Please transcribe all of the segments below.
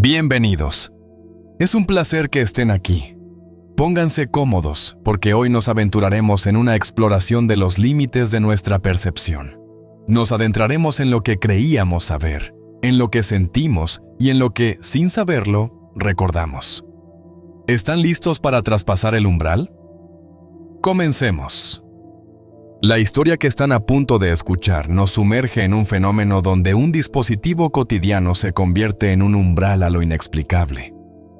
Bienvenidos. Es un placer que estén aquí. Pónganse cómodos, porque hoy nos aventuraremos en una exploración de los límites de nuestra percepción. Nos adentraremos en lo que creíamos saber, en lo que sentimos y en lo que, sin saberlo, recordamos. ¿Están listos para traspasar el umbral? Comencemos. La historia que están a punto de escuchar nos sumerge en un fenómeno donde un dispositivo cotidiano se convierte en un umbral a lo inexplicable,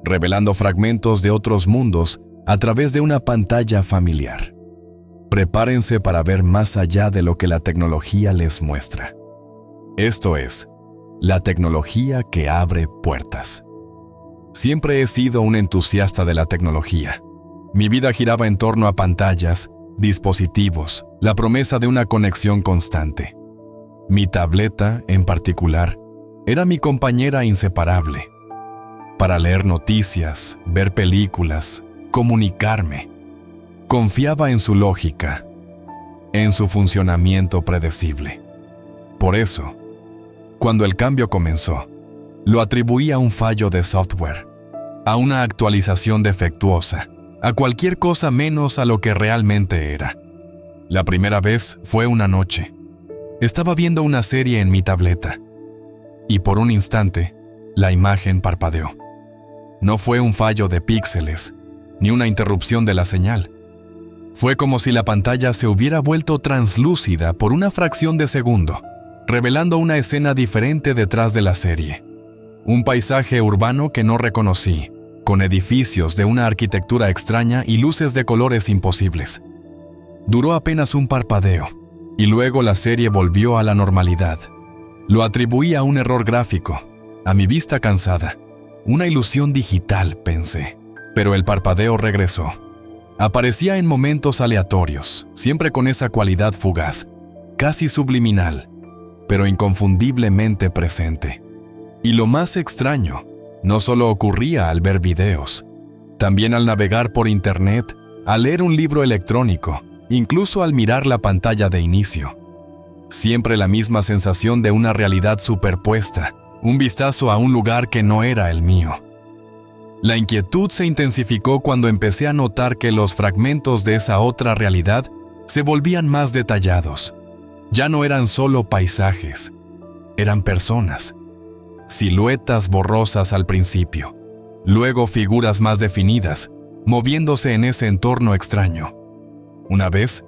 revelando fragmentos de otros mundos a través de una pantalla familiar. Prepárense para ver más allá de lo que la tecnología les muestra. Esto es, la tecnología que abre puertas. Siempre he sido un entusiasta de la tecnología. Mi vida giraba en torno a pantallas, dispositivos, la promesa de una conexión constante. Mi tableta, en particular, era mi compañera inseparable. Para leer noticias, ver películas, comunicarme. Confiaba en su lógica, en su funcionamiento predecible. Por eso, cuando el cambio comenzó, lo atribuía a un fallo de software, a una actualización defectuosa, a cualquier cosa menos a lo que realmente era. La primera vez fue una noche. Estaba viendo una serie en mi tableta, y por un instante, la imagen parpadeó. No fue un fallo de píxeles, ni una interrupción de la señal. Fue como si la pantalla se hubiera vuelto translúcida por una fracción de segundo, revelando una escena diferente detrás de la serie. Un paisaje urbano que no reconocí, con edificios de una arquitectura extraña y luces de colores imposibles. Duró apenas un parpadeo, y luego la serie volvió a la normalidad. Lo atribuí a un error gráfico, a mi vista cansada. Una ilusión digital, pensé. Pero el parpadeo regresó. Aparecía en momentos aleatorios, siempre con esa cualidad fugaz, casi subliminal, pero inconfundiblemente presente. Y lo más extraño, no solo ocurría al ver videos, también al navegar por internet, al leer un libro electrónico, incluso al mirar la pantalla de inicio. Siempre la misma sensación de una realidad superpuesta, un vistazo a un lugar que no era el mío. La inquietud se intensificó cuando empecé a notar que los fragmentos de esa otra realidad se volvían más detallados. Ya no eran solo paisajes, eran personas. Siluetas borrosas al principio, luego figuras más definidas, moviéndose en ese entorno extraño. Una vez,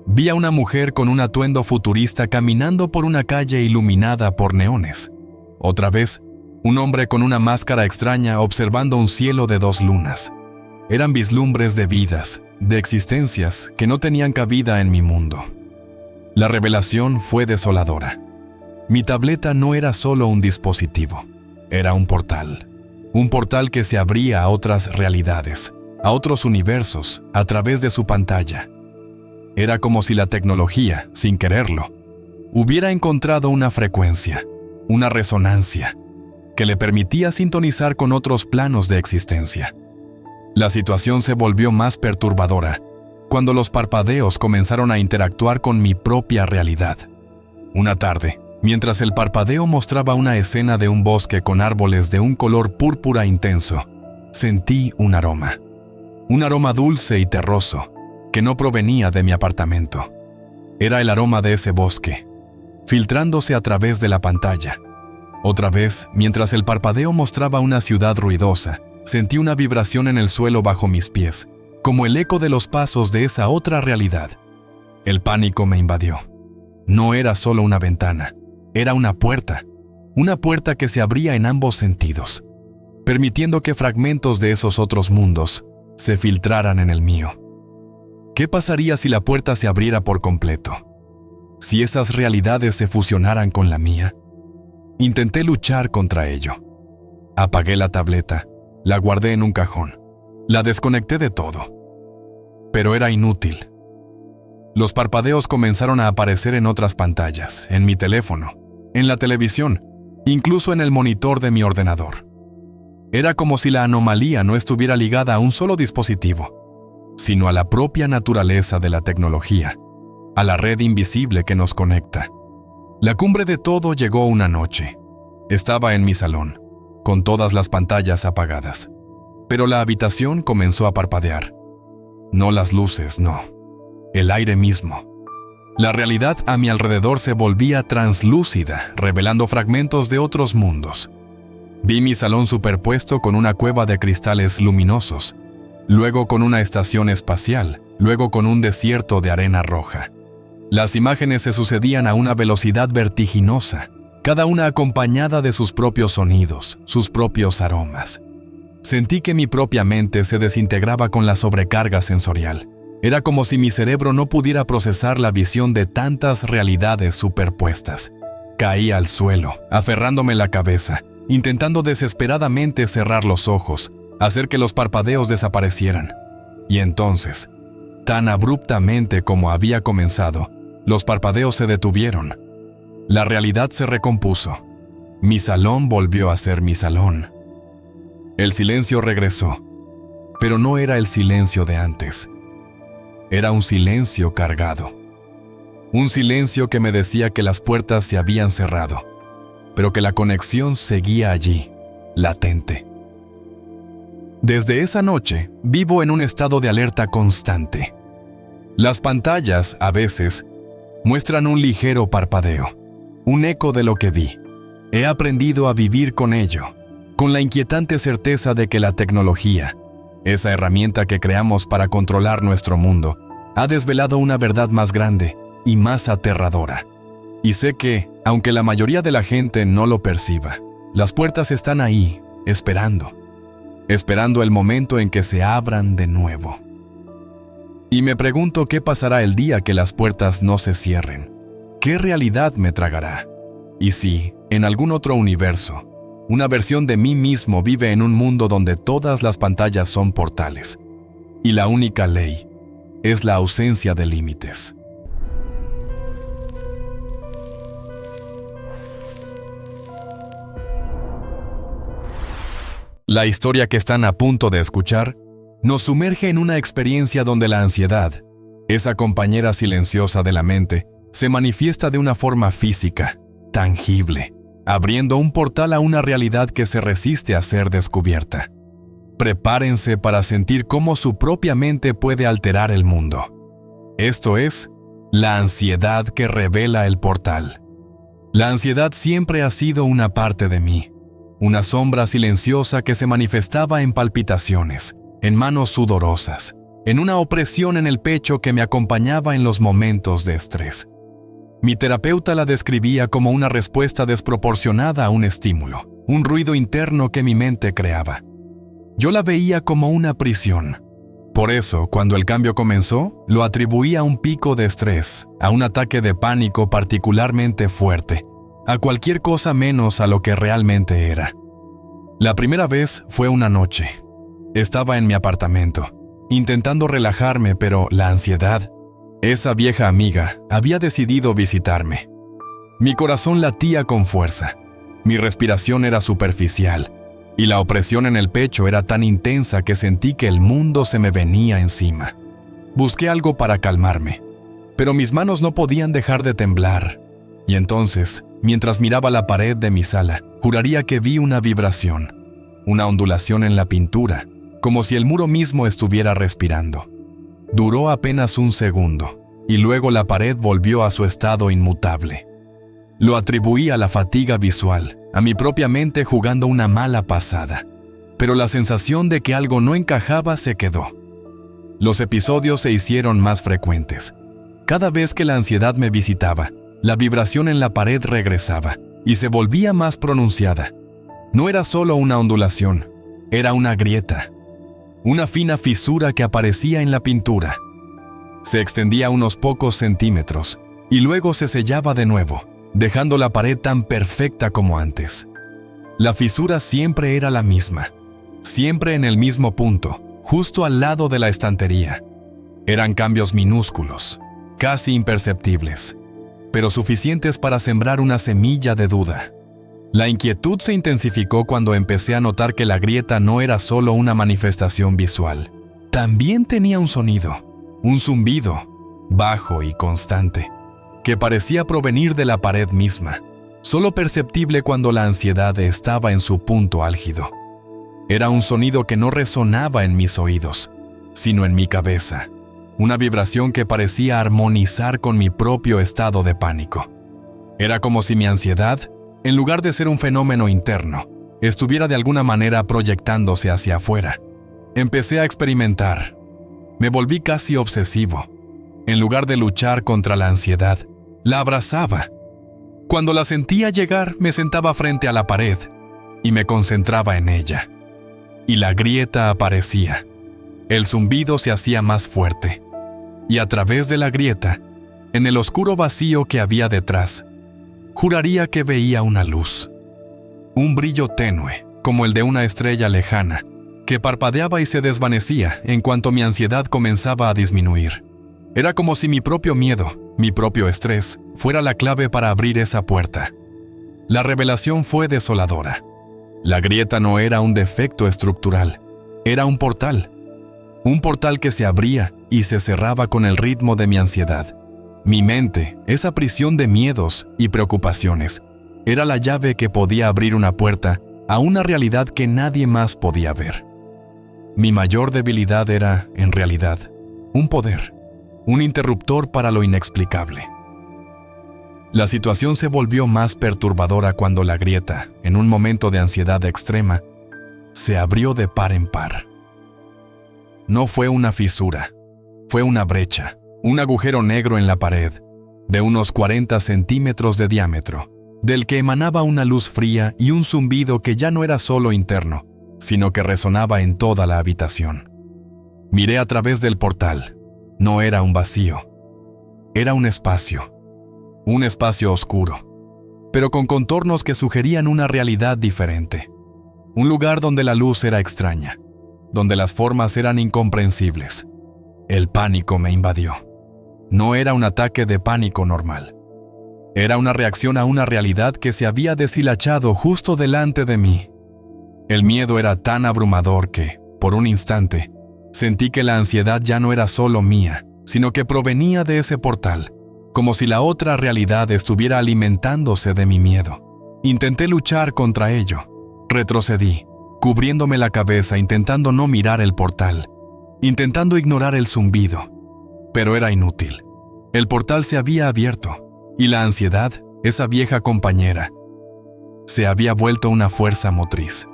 vi a una mujer con un atuendo futurista caminando por una calle iluminada por neones. Otra vez, un hombre con una máscara extraña observando un cielo de 2 lunas. Eran vislumbres de vidas, de existencias que no tenían cabida en mi mundo. La revelación fue desoladora. Mi tableta no era solo un dispositivo, era un portal que se abría a otras realidades, a otros universos, a través de su pantalla. Era como si la tecnología, sin quererlo, hubiera encontrado una frecuencia, una resonancia, que le permitía sintonizar con otros planos de existencia. La situación se volvió más perturbadora cuando los parpadeos comenzaron a interactuar con mi propia realidad. Una tarde, mientras el parpadeo mostraba una escena de un bosque con árboles de un color púrpura intenso, sentí un aroma dulce y terroso, que no provenía de mi apartamento. Era el aroma de ese bosque, filtrándose a través de la pantalla. Otra vez, mientras el parpadeo mostraba una ciudad ruidosa, sentí una vibración en el suelo bajo mis pies, como el eco de los pasos de esa otra realidad. El pánico me invadió. No era solo una ventana. Era una puerta que se abría en ambos sentidos, permitiendo que fragmentos de esos otros mundos se filtraran en el mío. ¿Qué pasaría si la puerta se abriera por completo? Si esas realidades se fusionaran con la mía. Intenté luchar contra ello. Apagué la tableta, la guardé en un cajón, la desconecté de todo. Pero era inútil. Los parpadeos comenzaron a aparecer en otras pantallas, en mi teléfono, en la televisión, incluso en el monitor de mi ordenador. Era como si la anomalía no estuviera ligada a un solo dispositivo, sino a la propia naturaleza de la tecnología, a la red invisible que nos conecta. La cumbre de todo llegó una noche. Estaba en mi salón. con todas las pantallas apagadas. Pero la habitación comenzó a parpadear. No las luces, no. El aire mismo. La realidad a mi alrededor se volvía translúcida, revelando fragmentos de otros mundos. Vi mi salón superpuesto con una cueva de cristales luminosos, luego con una estación espacial, luego con un desierto de arena roja. Las imágenes se sucedían a una velocidad vertiginosa, cada una acompañada de sus propios sonidos, sus propios aromas. Sentí que mi propia mente se desintegraba con la sobrecarga sensorial. Era como si mi cerebro no pudiera procesar la visión de tantas realidades superpuestas. Caí al suelo, aferrándome la cabeza, intentando desesperadamente cerrar los ojos, hacer que los parpadeos desaparecieran. Y entonces, tan abruptamente como había comenzado, los parpadeos se detuvieron. La realidad se recompuso. Mi salón volvió a ser mi salón. El silencio regresó, pero no era el silencio de antes. Era un silencio cargado. Un silencio que me decía que las puertas se habían cerrado, pero que la conexión seguía allí, latente. Desde esa noche, vivo en un estado de alerta constante. Las pantallas, a veces, muestran un ligero parpadeo, un eco de lo que vi. He aprendido a vivir con ello, con la inquietante certeza de que la tecnología, esa herramienta que creamos para controlar nuestro mundo, ha desvelado una verdad más grande y más aterradora. Y sé que, aunque la mayoría de la gente no lo perciba, las puertas están ahí, esperando el momento en que se abran de nuevo. Y me pregunto qué pasará el día que las puertas no se cierren. ¿Qué realidad me tragará? Y si, en algún otro universo, una versión de mí mismo vive en un mundo donde todas las pantallas son portales, y la única ley es la ausencia de límites. La historia que están a punto de escuchar nos sumerge en una experiencia donde la ansiedad, esa compañera silenciosa de la mente, se manifiesta de una forma física, tangible, abriendo un portal a una realidad que se resiste a ser descubierta. Prepárense para sentir cómo su propia mente puede alterar el mundo. Esto es, la ansiedad que revela el portal. La ansiedad siempre ha sido una parte de mí, una sombra silenciosa que se manifestaba en palpitaciones, en manos sudorosas, en una opresión en el pecho que me acompañaba en los momentos de estrés. Mi terapeuta la describía como una respuesta desproporcionada a un estímulo, un ruido interno que mi mente creaba. Yo la veía como una prisión. Por eso, cuando el cambio comenzó, lo atribuía a un pico de estrés, a un ataque de pánico particularmente fuerte, a cualquier cosa menos a lo que realmente era. La primera vez fue una noche. Estaba en mi apartamento, intentando relajarme, pero la ansiedad, esa vieja amiga, había decidido visitarme. Mi corazón latía con fuerza, mi respiración era superficial, y la opresión en el pecho era tan intensa que sentí que el mundo se me venía encima. Busqué algo para calmarme, pero mis manos no podían dejar de temblar. Y entonces, mientras miraba la pared de mi sala, juraría que vi una vibración, una ondulación en la pintura, como si el muro mismo estuviera respirando. Duró apenas un segundo, y luego la pared volvió a su estado inmutable. Lo atribuí a la fatiga visual, a mi propia mente jugando una mala pasada, pero la sensación de que algo no encajaba se quedó. Los episodios se hicieron más frecuentes. Cada vez que la ansiedad me visitaba, la vibración en la pared regresaba, y se volvía más pronunciada. No era solo una ondulación, era una grieta, una fina fisura que aparecía en la pintura. Se extendía unos pocos centímetros, y luego se sellaba de nuevo, dejando la pared tan perfecta como antes. La fisura siempre era la misma, siempre en el mismo punto, justo al lado de la estantería. Eran cambios minúsculos, casi imperceptibles, pero suficientes para sembrar una semilla de duda. La inquietud se intensificó cuando empecé a notar que la grieta no era solo una manifestación visual. También tenía un sonido, un zumbido, bajo y constante, que parecía provenir de la pared misma. solo perceptible cuando la ansiedad estaba en su punto álgido. Era un sonido que no resonaba en mis oídos, sino en mi cabeza, una vibración que parecía armonizar con mi propio estado de pánico. Era como si mi ansiedad, en lugar de ser un fenómeno interno, estuviera de alguna manera proyectándose hacia afuera. Empecé a experimentar. Me volví casi obsesivo. En lugar de luchar contra la ansiedad, la abrazaba. Cuando la sentía llegar, me sentaba frente a la pared y me concentraba en ella. Y la grieta aparecía. El zumbido se hacía más fuerte. Y a través de la grieta, en el oscuro vacío que había detrás, juraría que veía una luz. Un brillo tenue, como el de una estrella lejana, que parpadeaba y se desvanecía en cuanto mi ansiedad comenzaba a disminuir. Era como si mi propio miedo, mi propio estrés, fuera la clave para abrir esa puerta. La revelación fue desoladora. La grieta no era un defecto estructural, era un portal. Un portal que se abría y se cerraba con el ritmo de mi ansiedad. Mi mente, esa prisión de miedos y preocupaciones, era la llave que podía abrir una puerta a una realidad que nadie más podía ver. Mi mayor debilidad era, en realidad, un poder, un interruptor para lo inexplicable. La situación se volvió más perturbadora cuando la grieta, en un momento de ansiedad extrema, se abrió de par en par. No fue una fisura, fue una brecha, un agujero negro en la pared, de unos 40 centímetros de diámetro, del que emanaba una luz fría y un zumbido que ya no era solo interno, sino que resonaba en toda la habitación. Miré a través del portal. No era un vacío, era un espacio oscuro, pero con contornos que sugerían una realidad diferente. Un lugar donde la luz era extraña, donde las formas eran incomprensibles. El pánico me invadió. No era un ataque de pánico normal. Era una reacción a una realidad que se había deshilachado justo delante de mí. El miedo era tan abrumador que, por un instante, sentí que la ansiedad ya no era solo mía, sino que provenía de ese portal, como si la otra realidad estuviera alimentándose de mi miedo. Intenté luchar contra ello. Retrocedí, cubriéndome la cabeza, intentando no mirar el portal, intentando ignorar el zumbido. Pero era inútil. El portal se había abierto, y la ansiedad, esa vieja compañera, se había vuelto una fuerza motriz.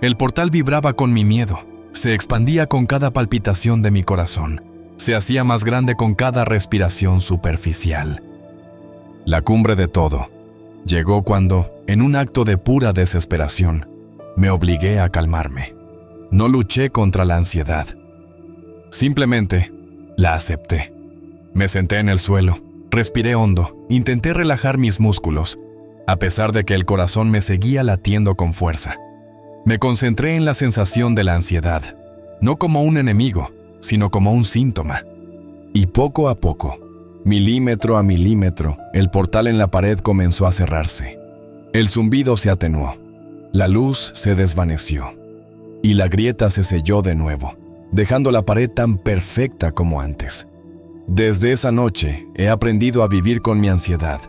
El portal vibraba con mi miedo, se expandía con cada palpitación de mi corazón, se hacía más grande con cada respiración superficial. La cumbre de todo llegó cuando, en un acto de pura desesperación, me obligué a calmarme. No luché contra la ansiedad. Simplemente la acepté. Me senté en el suelo, respiré hondo, intenté relajar mis músculos, a pesar de que el corazón me seguía latiendo con fuerza. Me concentré en la sensación de la ansiedad, no como un enemigo, sino como un síntoma. Y poco a poco, milímetro a milímetro, el portal en la pared comenzó a cerrarse. El zumbido se atenuó, la luz se desvaneció, y la grieta se selló de nuevo, dejando la pared tan perfecta como antes. Desde esa noche he aprendido a vivir con mi ansiedad.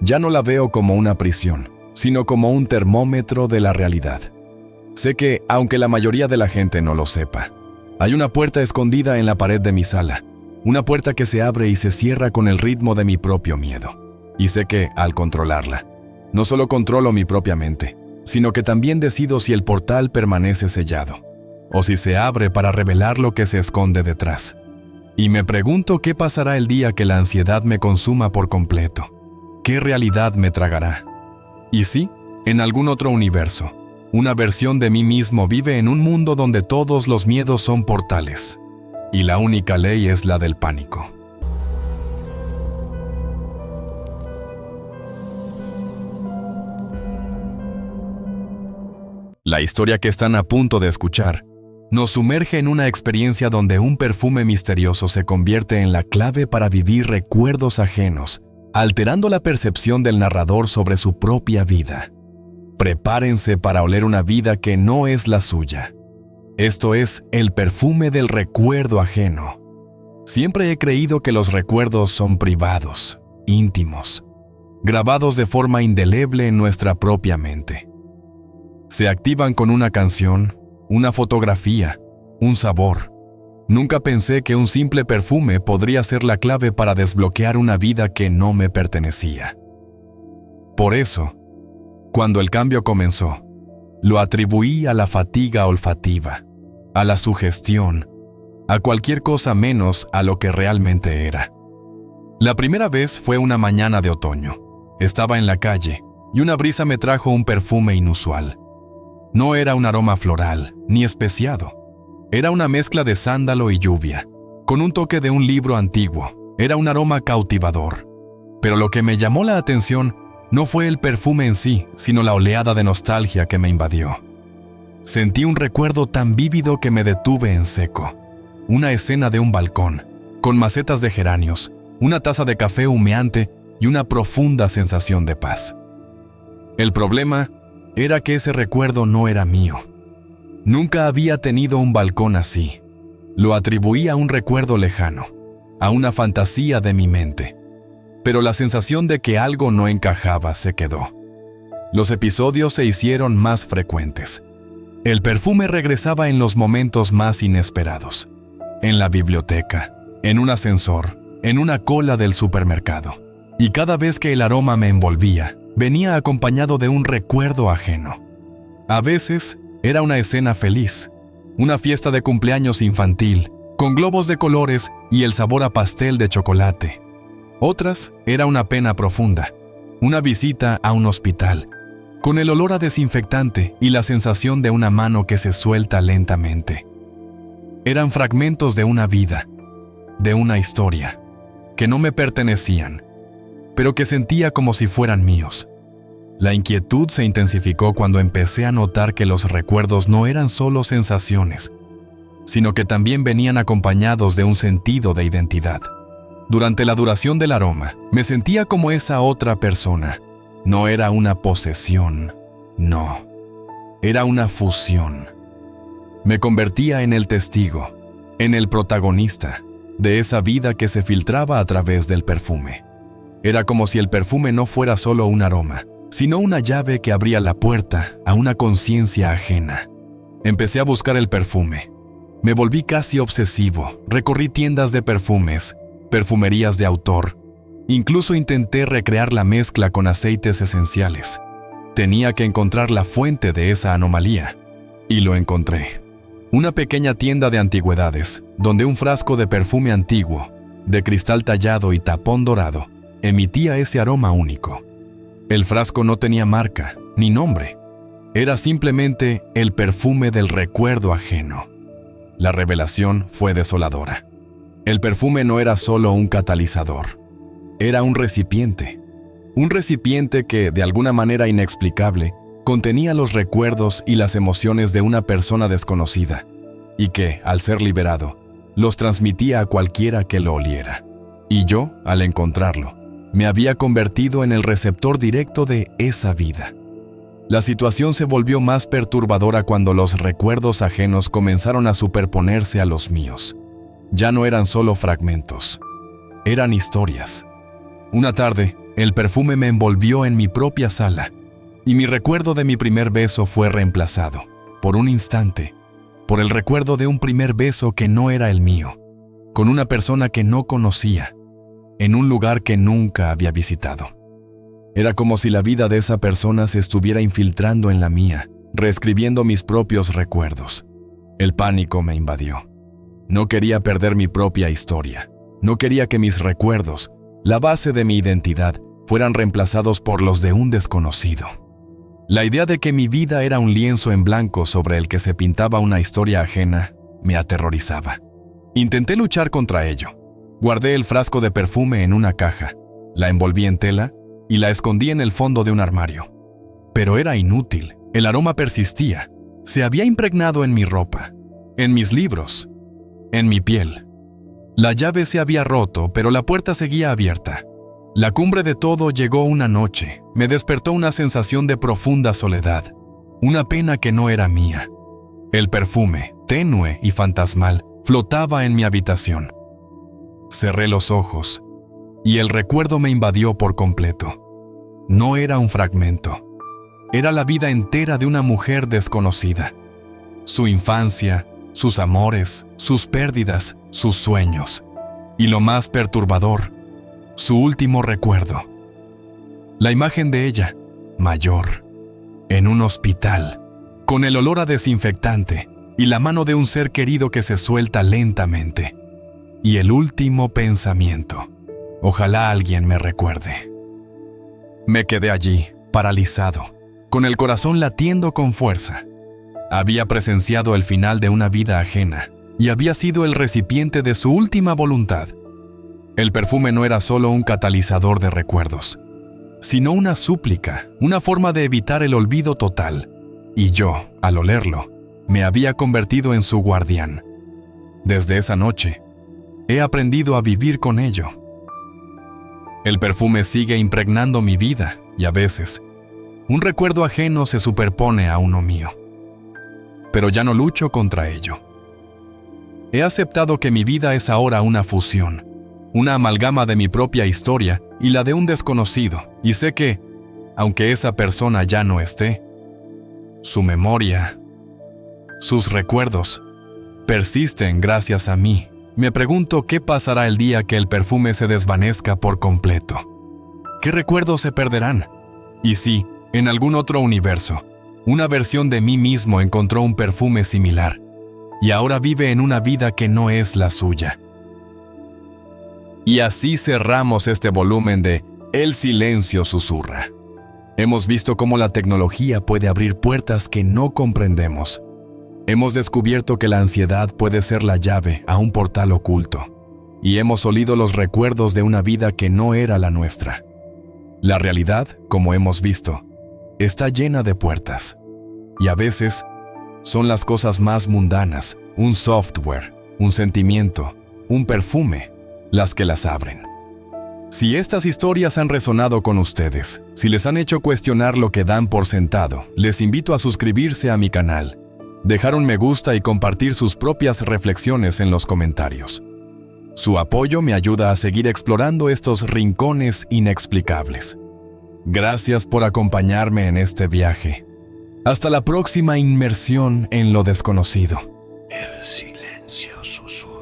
Ya no la veo como una prisión, sino como un termómetro de la realidad. Sé que, aunque la mayoría de la gente no lo sepa, hay una puerta escondida en la pared de mi sala, una puerta que se abre y se cierra con el ritmo de mi propio miedo. Y sé que, al controlarla, no solo controlo mi propia mente, sino que también decido si el portal permanece sellado, o si se abre para revelar lo que se esconde detrás. Y me pregunto qué pasará el día que la ansiedad me consuma por completo. ¿Qué realidad me tragará? Y sí, en algún otro universo, una versión de mí mismo vive en un mundo donde todos los miedos son portales, y la única ley es la del pánico. La historia que están a punto de escuchar nos sumerge en una experiencia donde un perfume misterioso se convierte en la clave para vivir recuerdos ajenos, alterando la percepción del narrador sobre su propia vida. Prepárense para oler una vida que no es la suya. Esto es el perfume del recuerdo ajeno. Siempre he creído que los recuerdos son privados, íntimos. grabados de forma indeleble en nuestra propia mente. Se activan con una canción, una fotografía, un sabor. Nunca pensé que un simple perfume podría ser la clave para desbloquear una vida que no me pertenecía. Por eso, cuando el cambio comenzó, lo atribuí a la fatiga olfativa, a la sugestión, a cualquier cosa menos a lo que realmente era. La primera vez fue una mañana de otoño. Estaba en la calle y una brisa me trajo un perfume inusual. No era un aroma floral, ni especiado. Era una mezcla de sándalo y lluvia, con un toque de un libro antiguo. Era un aroma cautivador. Pero lo que me llamó la atención no fue el perfume en sí, sino la oleada de nostalgia que me invadió. Sentí un recuerdo tan vívido que me detuve en seco. Una escena de un balcón, con macetas de geranios, una taza de café humeante y una profunda sensación de paz. El problema era que ese recuerdo no era mío. Nunca había tenido un balcón así. Lo atribuí a un recuerdo lejano, a una fantasía de mi mente. Pero la sensación de que algo no encajaba se quedó. Los episodios se hicieron más frecuentes. El perfume regresaba en los momentos más inesperados. En la biblioteca, en un ascensor, en una cola del supermercado. Y cada vez que el aroma me envolvía, venía acompañado de un recuerdo ajeno. A veces era una escena feliz, una fiesta de cumpleaños infantil, con globos de colores y el sabor a pastel de chocolate. Otras era una pena profunda, una visita a un hospital, con el olor a desinfectante y la sensación de una mano que se suelta lentamente. Eran fragmentos de una vida, de una historia, que no me pertenecían, pero que sentía como si fueran míos. La inquietud se intensificó cuando empecé a notar que los recuerdos no eran solo sensaciones, sino que también venían acompañados de un sentido de identidad. Durante la duración del aroma, me sentía como esa otra persona. No era una posesión, no. Era una fusión. Me convertía en el testigo, en el protagonista de esa vida que se filtraba a través del perfume. Era como si el perfume no fuera solo un aroma, sino una llave que abría la puerta a una conciencia ajena. Empecé a buscar el perfume. Me volví casi obsesivo. Recorrí tiendas de perfumes, perfumerías de autor. Incluso intenté recrear la mezcla con aceites esenciales. Tenía que encontrar la fuente de esa anomalía. Y lo encontré. Una pequeña tienda de antigüedades, donde un frasco de perfume antiguo, de cristal tallado y tapón dorado, emitía ese aroma único. El frasco no tenía marca, ni nombre. Era simplemente el perfume del recuerdo ajeno. La revelación fue desoladora. El perfume no era solo un catalizador. Era un recipiente que, de alguna manera inexplicable, contenía los recuerdos y las emociones de una persona desconocida, y que, al ser liberado, los transmitía a cualquiera que lo oliera. Y yo, al encontrarlo, me había convertido en el receptor directo de esa vida. La situación se volvió más perturbadora cuando los recuerdos ajenos comenzaron a superponerse a los míos. Ya no eran solo fragmentos, eran historias. Una tarde, el perfume me envolvió en mi propia sala, y mi recuerdo de mi primer beso fue reemplazado, por un instante, por el recuerdo de un primer beso que no era el mío, con una persona que no conocía, en un lugar que nunca había visitado. Era como si la vida de esa persona se estuviera infiltrando en la mía, reescribiendo mis propios recuerdos. El pánico me invadió. No quería perder mi propia historia. No quería que mis recuerdos, la base de mi identidad, fueran reemplazados por los de un desconocido. La idea de que mi vida era un lienzo en blanco sobre el que se pintaba una historia ajena me aterrorizaba. Intenté luchar contra ello. Guardé el frasco de perfume en una caja, la envolví en tela y la escondí en el fondo de un armario. Pero era inútil. El aroma persistía. Se había impregnado en mi ropa, en mis libros, en mi piel. La llave se había roto, pero la puerta seguía abierta. La cumbre de todo llegó una noche. Me despertó una sensación de profunda soledad, una pena que no era mía. El perfume, tenue y fantasmal, flotaba en mi habitación. Cerré los ojos y el recuerdo me invadió por completo. no era un fragmento. Era la vida entera de una mujer desconocida. Su infancia, sus amores, sus pérdidas, sus sueños. Y lo más perturbador, su último recuerdo. La imagen de ella, mayor, en un hospital, con el olor a desinfectante y la mano de un ser querido que se suelta lentamente. Y el último pensamiento, ojalá alguien me recuerde. Me quedé allí, paralizado, con el corazón latiendo con fuerza. Había presenciado el final de una vida ajena y había sido el recipiente de su última voluntad. El perfume no era solo un catalizador de recuerdos, sino una súplica, una forma de evitar el olvido total. Y yo, al olerlo, me había convertido en su guardián. Desde esa noche, he aprendido a vivir con ello. El perfume sigue impregnando mi vida y a veces, un recuerdo ajeno se superpone a uno mío. Pero ya no lucho contra ello. He aceptado que mi vida es ahora una fusión, una amalgama de mi propia historia y la de un desconocido, y sé que, aunque esa persona ya no esté, su memoria, sus recuerdos, persisten gracias a mí. Me pregunto qué pasará el día que el perfume se desvanezca por completo. ¿Qué recuerdos se perderán? Y si, en algún otro universo, una versión de mí mismo encontró un perfume similar, y ahora vive en una vida que no es la suya. Y así cerramos este volumen de El silencio susurra. Hemos visto cómo la tecnología puede abrir puertas que no comprendemos. Hemos descubierto que la ansiedad puede ser la llave a un portal oculto. Y hemos olido los recuerdos de una vida que no era la nuestra. La realidad, como hemos visto, está llena de puertas. Y a veces, son las cosas más mundanas, un software, un sentimiento, un perfume, las que las abren. Si estas historias han resonado con ustedes, si les han hecho cuestionar lo que dan por sentado, les invito a suscribirse a mi canal, dejar un me gusta y compartir sus propias reflexiones en los comentarios. Su apoyo me ayuda a seguir explorando estos rincones inexplicables. Gracias por acompañarme en este viaje. Hasta la próxima inmersión en lo desconocido. El silencio susurra.